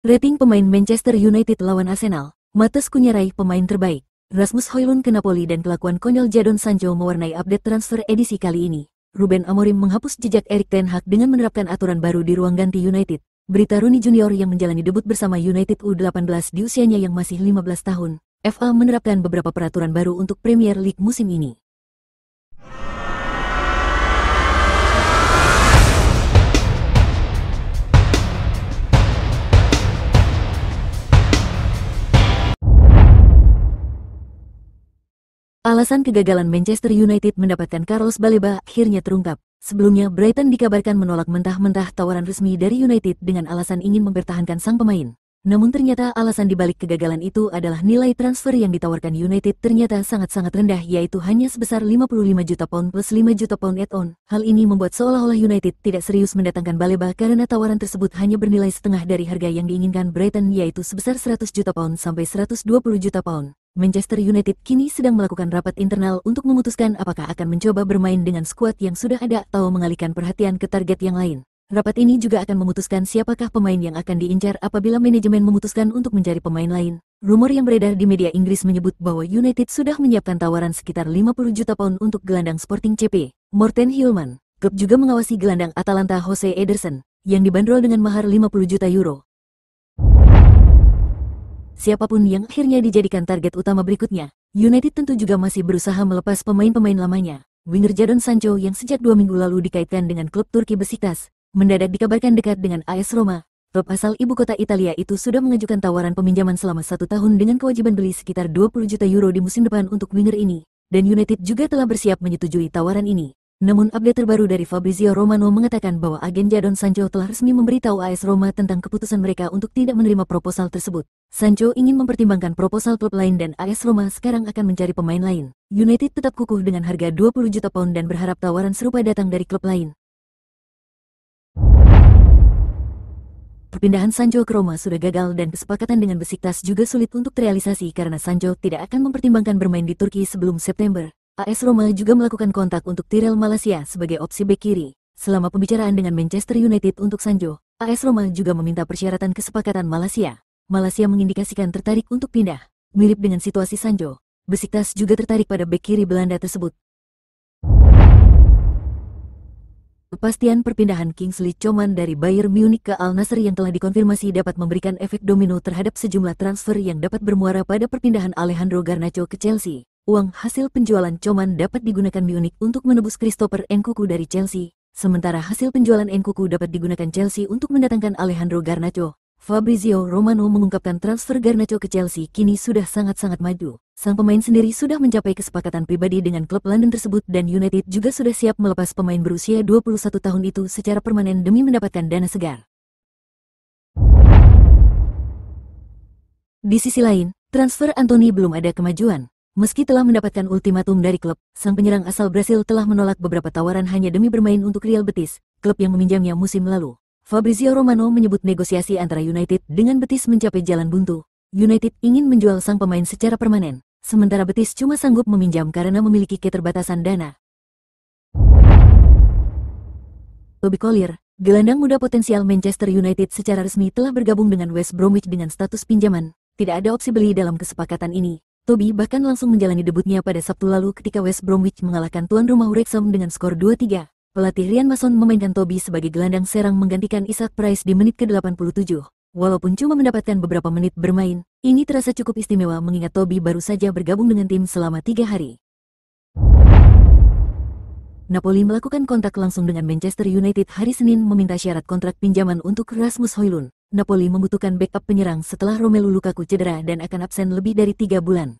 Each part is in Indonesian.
Rating pemain Manchester United lawan Arsenal. Mates Kunyarai pemain terbaik. Rasmus Højlund ke Napoli dan kelakuan konyol Jadon Sancho mewarnai update transfer edisi kali ini. Ruben Amorim menghapus jejak Erik ten Hag dengan menerapkan aturan baru di ruang ganti United. Berita Rooney Junior yang menjalani debut bersama United U18 di usianya yang masih 15 tahun. FA menerapkan beberapa peraturan baru untuk Premier League musim ini. Alasan kegagalan Manchester United mendapatkan Carlos Baleba akhirnya terungkap. Sebelumnya, Brighton dikabarkan menolak mentah-mentah tawaran resmi dari United dengan alasan ingin mempertahankan sang pemain. Namun ternyata alasan dibalik kegagalan itu adalah nilai transfer yang ditawarkan United ternyata sangat-sangat rendah, yaitu hanya sebesar 55 juta pound plus 5 juta pound add-on. Hal ini membuat seolah-olah United tidak serius mendatangkan Baleba karena tawaran tersebut hanya bernilai setengah dari harga yang diinginkan Brighton, yaitu sebesar 100 juta pound sampai 120 juta pound. Manchester United kini sedang melakukan rapat internal untuk memutuskan apakah akan mencoba bermain dengan skuad yang sudah ada atau mengalihkan perhatian ke target yang lain. Rapat ini juga akan memutuskan siapakah pemain yang akan diincar apabila manajemen memutuskan untuk mencari pemain lain. Rumor yang beredar di media Inggris menyebut bahwa United sudah menyiapkan tawaran sekitar 50 juta pound untuk gelandang Sporting CP, Morten Hjulmand. Klub juga mengawasi gelandang Atalanta Jose Ederson, yang dibanderol dengan mahar 50 juta euro. Siapapun yang akhirnya dijadikan target utama berikutnya, United tentu juga masih berusaha melepas pemain-pemain lamanya. Winger Jadon Sancho yang sejak 2 minggu lalu dikaitkan dengan klub Turki Besiktas, mendadak dikabarkan dekat dengan AS Roma. Klub asal ibu kota Italia itu sudah mengajukan tawaran peminjaman selama 1 tahun dengan kewajiban beli sekitar 20 juta euro di musim depan untuk winger ini, dan United juga telah bersiap menyetujui tawaran ini. Namun update terbaru dari Fabrizio Romano mengatakan bahwa agen Jadon Sancho telah resmi memberitahu AS Roma tentang keputusan mereka untuk tidak menerima proposal tersebut. Sancho ingin mempertimbangkan proposal klub lain dan AS Roma sekarang akan mencari pemain lain. United tetap kukuh dengan harga 20 juta pound dan berharap tawaran serupa datang dari klub lain. Perpindahan Sancho ke Roma sudah gagal dan kesepakatan dengan Besiktas juga sulit untuk terrealisasi karena Sancho tidak akan mempertimbangkan bermain di Turki sebelum September. AS Roma juga melakukan kontak untuk Tyrell Malacia sebagai opsi bek kiri. Selama pembicaraan dengan Manchester United untuk Sancho, AS Roma juga meminta persyaratan kesepakatan Malacia. Malacia mengindikasikan tertarik untuk pindah. Mirip dengan situasi Sancho, Besiktas juga tertarik pada bek kiri Belanda tersebut. Kepastian perpindahan Kingsley Coman dari Bayern Munich ke Al Nassr yang telah dikonfirmasi dapat memberikan efek domino terhadap sejumlah transfer yang dapat bermuara pada perpindahan Alejandro Garnacho ke Chelsea. Uang hasil penjualan Coman dapat digunakan Munich untuk menebus Christopher Nkunku dari Chelsea, sementara hasil penjualan Nkunku dapat digunakan Chelsea untuk mendatangkan Alejandro Garnacho. Fabrizio Romano mengungkapkan transfer Garnacho ke Chelsea kini sudah sangat-sangat maju. Sang pemain sendiri sudah mencapai kesepakatan pribadi dengan klub London tersebut dan United juga sudah siap melepas pemain berusia 21 tahun itu secara permanen demi mendapatkan dana segar. Di sisi lain, transfer Anthony belum ada kemajuan. Meski telah mendapatkan ultimatum dari klub, sang penyerang asal Brasil telah menolak beberapa tawaran hanya demi bermain untuk Real Betis, klub yang meminjamnya musim lalu. Fabrizio Romano menyebut negosiasi antara United dengan Betis mencapai jalan buntu. United ingin menjual sang pemain secara permanen, sementara Betis cuma sanggup meminjam karena memiliki keterbatasan dana. Toby Collier, gelandang muda potensial Manchester United secara resmi telah bergabung dengan West Bromwich dengan status pinjaman. Tidak ada opsi beli dalam kesepakatan ini. Toby bahkan langsung menjalani debutnya pada Sabtu lalu ketika West Bromwich mengalahkan tuan rumah Wrexham dengan skor 2-3. Pelatih Ryan Mason memainkan Toby sebagai gelandang serang menggantikan Isaac Price di menit ke-87. Walaupun cuma mendapatkan beberapa menit bermain, ini terasa cukup istimewa mengingat Toby baru saja bergabung dengan tim selama 3 hari. Napoli melakukan kontak langsung dengan Manchester United hari Senin meminta syarat kontrak pinjaman untuk Rasmus Højlund. Napoli membutuhkan backup penyerang setelah Romelu Lukaku cedera dan akan absen lebih dari 3 bulan.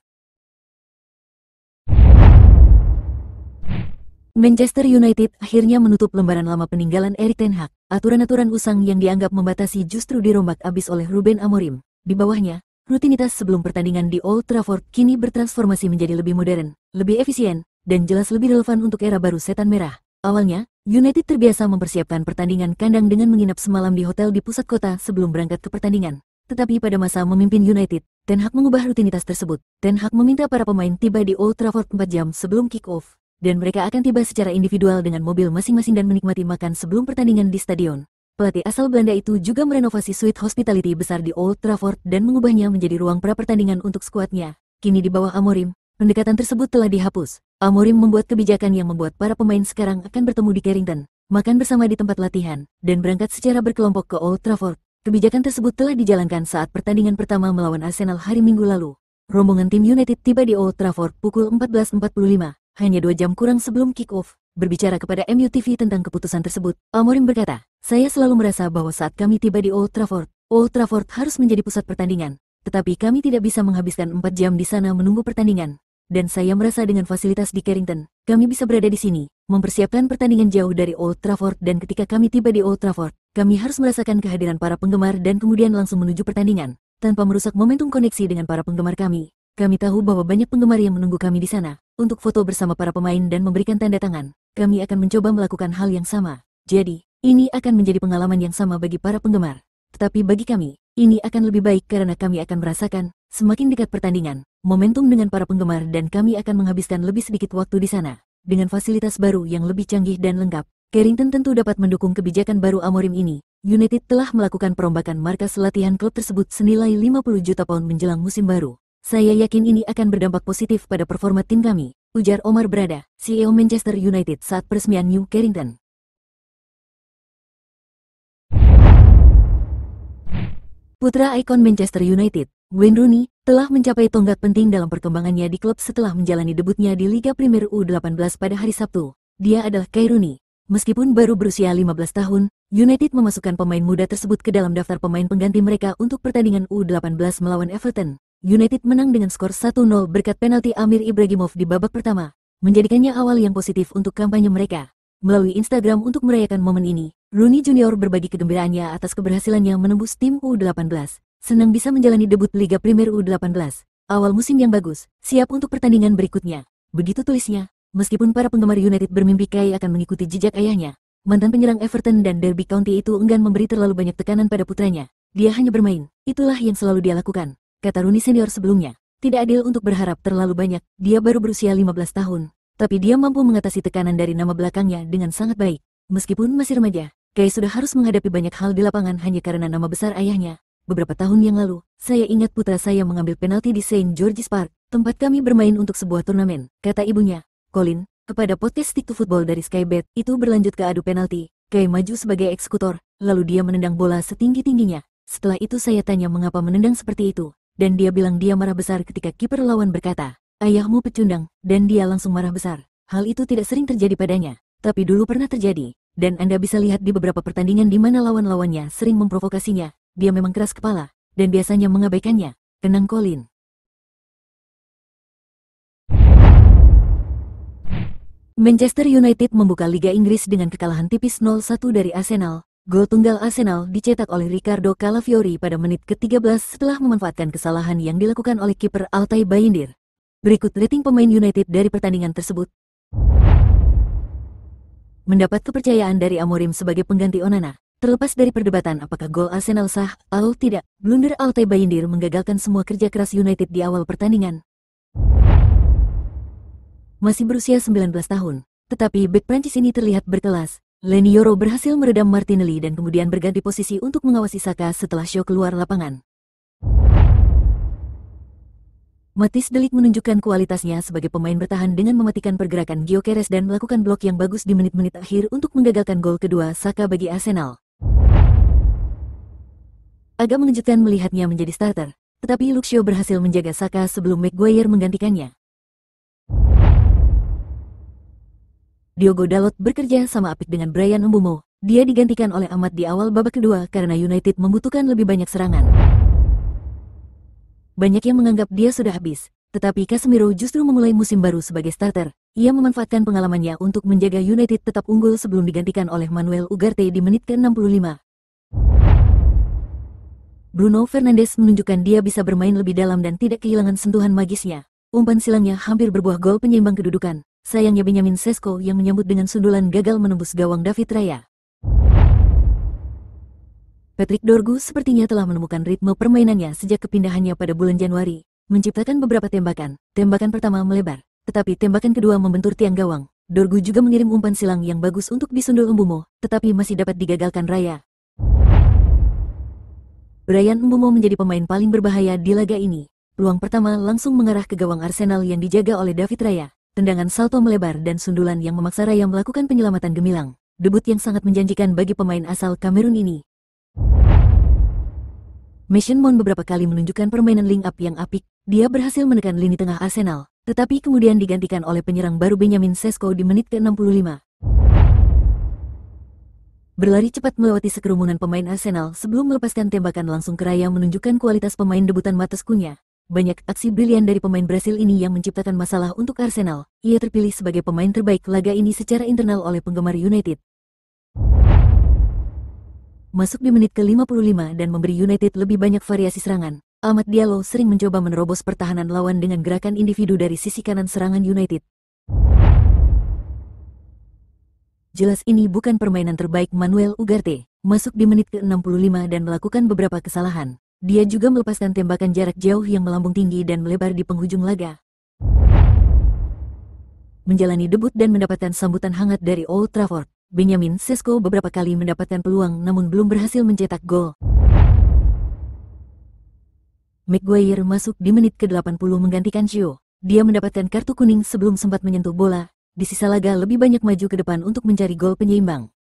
Manchester United akhirnya menutup lembaran lama peninggalan Erik ten Hag. Aturan-aturan usang yang dianggap membatasi justru dirombak abis oleh Ruben Amorim. Di bawahnya, rutinitas sebelum pertandingan di Old Trafford kini bertransformasi menjadi lebih modern, lebih efisien, dan jelas lebih relevan untuk era baru setan merah. Awalnya, United terbiasa mempersiapkan pertandingan kandang dengan menginap semalam di hotel di pusat kota sebelum berangkat ke pertandingan. Tetapi pada masa memimpin United, Ten Hag mengubah rutinitas tersebut. Ten Hag meminta para pemain tiba di Old Trafford 4 jam sebelum kick-off, dan mereka akan tiba secara individual dengan mobil masing-masing dan menikmati makan sebelum pertandingan di stadion. pelatih asal Belanda itu juga merenovasi suite hospitality besar di Old Trafford dan mengubahnya menjadi ruang pra-pertandingan untuk skuadnya. Kini di bawah Amorim, pendekatan tersebut telah dihapus. Amorim membuat kebijakan yang membuat para pemain sekarang akan bertemu di Carrington, makan bersama di tempat latihan, dan berangkat secara berkelompok ke Old Trafford. Kebijakan tersebut telah dijalankan saat pertandingan pertama melawan Arsenal hari Minggu lalu. Rombongan tim United tiba di Old Trafford pukul 14.45, hanya 2 jam kurang sebelum kick-off. Berbicara kepada MUTV tentang keputusan tersebut, Amorim berkata, "Saya selalu merasa bahwa saat kami tiba di Old Trafford harus menjadi pusat pertandingan. Tetapi kami tidak bisa menghabiskan 4 jam di sana menunggu pertandingan. Dan saya merasa dengan fasilitas di Carrington, kami bisa berada di sini, mempersiapkan pertandingan jauh dari Old Trafford dan ketika kami tiba di Old Trafford, kami harus merasakan kehadiran para penggemar dan kemudian langsung menuju pertandingan, tanpa merusak momentum koneksi dengan para penggemar kami. Kami tahu bahwa banyak penggemar yang menunggu kami di sana, untuk foto bersama para pemain dan memberikan tanda tangan. Kami akan mencoba melakukan hal yang sama. Jadi, ini akan menjadi pengalaman yang sama bagi para penggemar. Tetapi bagi kami, ini akan lebih baik karena kami akan merasakan, semakin dekat pertandingan, momentum dengan para penggemar dan kami akan menghabiskan lebih sedikit waktu di sana. Dengan fasilitas baru yang lebih canggih dan lengkap, Carrington tentu dapat mendukung kebijakan baru Amorim ini. United telah melakukan perombakan markas latihan klub tersebut senilai 50 juta pound menjelang musim baru. Saya yakin ini akan berdampak positif pada performa tim kami, ujar Omar Berada, CEO Manchester United saat peresmian New Carrington. Putra ikon Manchester United, Wayne Rooney, telah mencapai tonggak penting dalam perkembangannya di klub setelah menjalani debutnya di Liga Premier U18 pada hari Sabtu. Dia adalah Kay Rooney. Meskipun baru berusia 15 tahun, United memasukkan pemain muda tersebut ke dalam daftar pemain pengganti mereka untuk pertandingan U18 melawan Everton. United menang dengan skor 1-0 berkat penalti Amir Ibrahimov di babak pertama, menjadikannya awal yang positif untuk kampanye mereka. Melalui Instagram untuk merayakan momen ini, Rooney Junior berbagi kegembiraannya atas keberhasilannya menembus tim U18. Senang bisa menjalani debut Liga Premier U18. Awal musim yang bagus, siap untuk pertandingan berikutnya. Begitu tulisnya. Meskipun para penggemar United bermimpi Kay akan mengikuti jejak ayahnya, mantan penyerang Everton dan Derby County itu enggan memberi terlalu banyak tekanan pada putranya. Dia hanya bermain, itulah yang selalu dia lakukan, kata Rooney senior sebelumnya. Tidak adil untuk berharap terlalu banyak, dia baru berusia 15 tahun. Tapi dia mampu mengatasi tekanan dari nama belakangnya dengan sangat baik. Meskipun masih remaja, Kay sudah harus menghadapi banyak hal di lapangan hanya karena nama besar ayahnya. Beberapa tahun yang lalu, saya ingat putra saya mengambil penalti di St. George's Park, tempat kami bermain untuk sebuah turnamen, kata ibunya, Colin, kepada podcast Stick to Football dari Sky Bet. Itu berlanjut ke adu penalti. Kay maju sebagai eksekutor, lalu dia menendang bola setinggi-tingginya. Setelah itu saya tanya mengapa menendang seperti itu, dan dia bilang dia marah besar ketika kiper lawan berkata, "Ayahmu pecundang," dan dia langsung marah besar. Hal itu tidak sering terjadi padanya, tapi dulu pernah terjadi, dan Anda bisa lihat di beberapa pertandingan di mana lawan-lawannya sering memprovokasinya. Dia memang keras kepala, dan biasanya mengabaikannya, kenang Colin. Manchester United membuka Liga Inggris dengan kekalahan tipis 0-1 dari Arsenal. Gol tunggal Arsenal dicetak oleh Ricardo Calafiori pada menit ke-13 setelah memanfaatkan kesalahan yang dilakukan oleh kiper Altay Bayindir. Berikut rating pemain United dari pertandingan tersebut. Mendapat kepercayaan dari Amorim sebagai pengganti Onana. Terlepas dari perdebatan apakah gol Arsenal sah atau tidak, blunder Altay Bayindir menggagalkan semua kerja keras United di awal pertandingan. Masih berusia 19 tahun, tetapi bek Prancis ini terlihat berkelas. Leny Yoro berhasil meredam Martinelli dan kemudian berganti posisi untuk mengawasi Saka setelah Shaw keluar lapangan. Matthijs de Ligt menunjukkan kualitasnya sebagai pemain bertahan dengan mematikan pergerakan Gyökeres dan melakukan blok yang bagus di menit-menit akhir untuk menggagalkan gol kedua Saka bagi Arsenal. Agak mengejutkan melihatnya menjadi starter, tetapi Luke Shaw berhasil menjaga Saka sebelum Maguire menggantikannya. Diogo Dalot bekerja sama apik dengan Bryan Mbeumo. Dia digantikan oleh Ahmad di awal babak kedua karena United membutuhkan lebih banyak serangan. Banyak yang menganggap dia sudah habis, tetapi Casemiro justru memulai musim baru sebagai starter. Ia memanfaatkan pengalamannya untuk menjaga United tetap unggul sebelum digantikan oleh Manuel Ugarte di menit ke-65. Bruno Fernandes menunjukkan dia bisa bermain lebih dalam dan tidak kehilangan sentuhan magisnya. Umpan silangnya hampir berbuah gol penyeimbang kedudukan. Sayangnya Benjamin Sesko yang menyambut dengan sundulan gagal menembus gawang David Raya. Patrick Dorgu sepertinya telah menemukan ritme permainannya sejak kepindahannya pada bulan Januari, menciptakan beberapa tembakan. Tembakan pertama melebar, tetapi tembakan kedua membentur tiang gawang. Dorgu juga mengirim umpan silang yang bagus untuk disundul Mbeumo, tetapi masih dapat digagalkan Raya. Bryan Mbeumo menjadi pemain paling berbahaya di laga ini. Peluang pertama langsung mengarah ke gawang Arsenal yang dijaga oleh David Raya. Tendangan salto melebar dan sundulan yang memaksa Raya melakukan penyelamatan gemilang. Debut yang sangat menjanjikan bagi pemain asal Kamerun ini. Mason Mount beberapa kali menunjukkan permainan link up yang apik. Dia berhasil menekan lini tengah Arsenal, tetapi kemudian digantikan oleh penyerang baru Benjamin Sesko di menit ke-65. Berlari cepat melewati sekerumunan pemain Arsenal sebelum melepaskan tembakan langsung ke Raya menunjukkan kualitas pemain debutan Matheus Cunha. Banyak aksi brilian dari pemain Brasil ini yang menciptakan masalah untuk Arsenal. Ia terpilih sebagai pemain terbaik laga ini secara internal oleh penggemar United. Masuk di menit ke-55 dan memberi United lebih banyak variasi serangan. Amad Diallo sering mencoba menerobos pertahanan lawan dengan gerakan individu dari sisi kanan serangan United. Jelas ini bukan permainan terbaik Manuel Ugarte. Masuk di menit ke-65 dan melakukan beberapa kesalahan. Dia juga melepaskan tembakan jarak jauh yang melambung tinggi dan melebar di penghujung laga. Menjalani debut dan mendapatkan sambutan hangat dari Old Trafford, Benjamin Sesko beberapa kali mendapatkan peluang namun belum berhasil mencetak gol. Maguire masuk di menit ke-80 menggantikan Chio. Dia mendapatkan kartu kuning sebelum sempat menyentuh bola. Di sisa laga lebih banyak maju ke depan untuk mencari gol penyeimbang.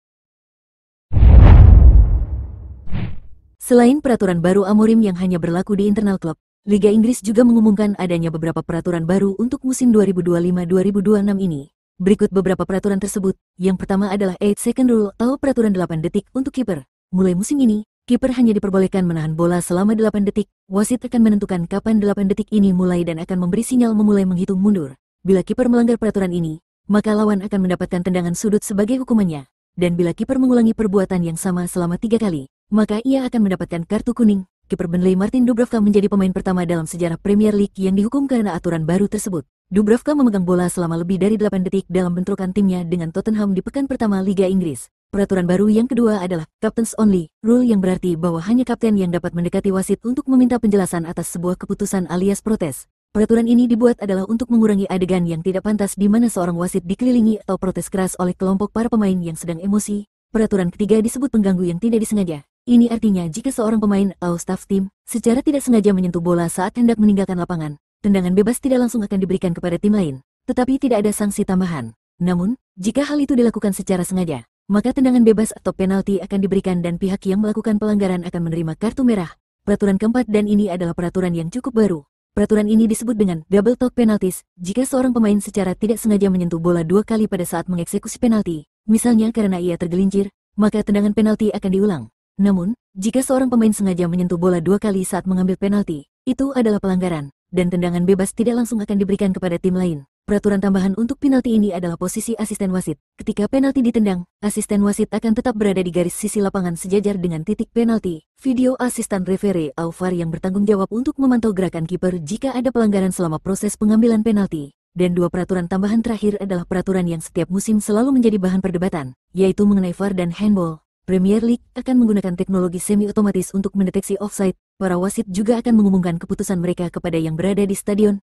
Selain peraturan baru Amorim yang hanya berlaku di internal klub, Liga Inggris juga mengumumkan adanya beberapa peraturan baru untuk musim 2025-2026 ini. Berikut beberapa peraturan tersebut. Yang pertama adalah 8 second rule atau peraturan 8 detik untuk kiper. Mulai musim ini, kiper hanya diperbolehkan menahan bola selama 8 detik. Wasit akan menentukan kapan 8 detik ini mulai dan akan memberi sinyal memulai menghitung mundur. Bila kiper melanggar peraturan ini, maka lawan akan mendapatkan tendangan sudut sebagai hukumannya. Dan bila kiper mengulangi perbuatan yang sama selama 3 kali, maka ia akan mendapatkan kartu kuning. Kiper Burnley Martin Dubravka menjadi pemain pertama dalam sejarah Premier League yang dihukum karena aturan baru tersebut. Dubravka memegang bola selama lebih dari 8 detik dalam bentrokan timnya dengan Tottenham di pekan pertama Liga Inggris. Peraturan baru yang kedua adalah Captains Only Rule yang berarti bahwa hanya kapten yang dapat mendekati wasit untuk meminta penjelasan atas sebuah keputusan alias protes. Peraturan ini dibuat adalah untuk mengurangi adegan yang tidak pantas di mana seorang wasit dikelilingi atau protes keras oleh kelompok para pemain yang sedang emosi. Peraturan ketiga disebut pengganggu yang tidak disengaja. Ini artinya jika seorang pemain atau staf tim secara tidak sengaja menyentuh bola saat hendak meninggalkan lapangan, tendangan bebas tidak langsung akan diberikan kepada tim lain, tetapi tidak ada sanksi tambahan. Namun, jika hal itu dilakukan secara sengaja, maka tendangan bebas atau penalti akan diberikan dan pihak yang melakukan pelanggaran akan menerima kartu merah. Peraturan keempat dan ini adalah peraturan yang cukup baru. Peraturan ini disebut dengan double talk penalties. Jika seorang pemain secara tidak sengaja menyentuh bola 2 kali pada saat mengeksekusi penalti, misalnya karena ia tergelincir, maka tendangan penalti akan diulang. Namun, jika seorang pemain sengaja menyentuh bola 2 kali saat mengambil penalti, itu adalah pelanggaran, dan tendangan bebas tidak langsung akan diberikan kepada tim lain. Peraturan tambahan untuk penalti ini adalah posisi asisten wasit. Ketika penalti ditendang, asisten wasit akan tetap berada di garis sisi lapangan sejajar dengan titik penalti. Video asisten referee atau VAR yang bertanggung jawab untuk memantau gerakan kiper jika ada pelanggaran selama proses pengambilan penalti. Dan 2 peraturan tambahan terakhir adalah peraturan yang setiap musim selalu menjadi bahan perdebatan, yaitu mengenai VAR dan handball. Premier League akan menggunakan teknologi semi-otomatis untuk mendeteksi offside. Para wasit juga akan mengumumkan keputusan mereka kepada yang berada di stadion.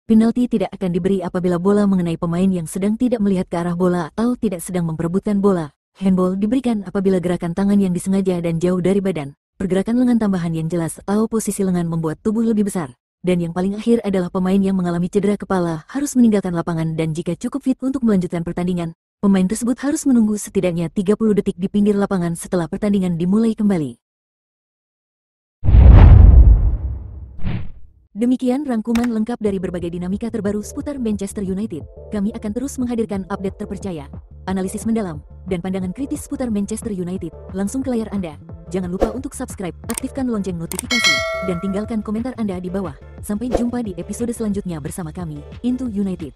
Penalti tidak akan diberi apabila bola mengenai pemain yang sedang tidak melihat ke arah bola atau tidak sedang memperebutkan bola. Handball diberikan apabila gerakan tangan yang disengaja dan jauh dari badan. Pergerakan lengan tambahan yang jelas atau posisi lengan membuat tubuh lebih besar. Dan yang paling akhir adalah pemain yang mengalami cedera kepala harus meninggalkan lapangan dan jika cukup fit untuk melanjutkan pertandingan, pemain tersebut harus menunggu setidaknya 30 detik di pinggir lapangan setelah pertandingan dimulai kembali. Demikian rangkuman lengkap dari berbagai dinamika terbaru seputar Manchester United. Kami akan terus menghadirkan update terpercaya, analisis mendalam, dan pandangan kritis seputar Manchester United langsung ke layar Anda. Jangan lupa untuk subscribe, aktifkan lonceng notifikasi, dan tinggalkan komentar Anda di bawah. Sampai jumpa di episode selanjutnya bersama kami, Into United.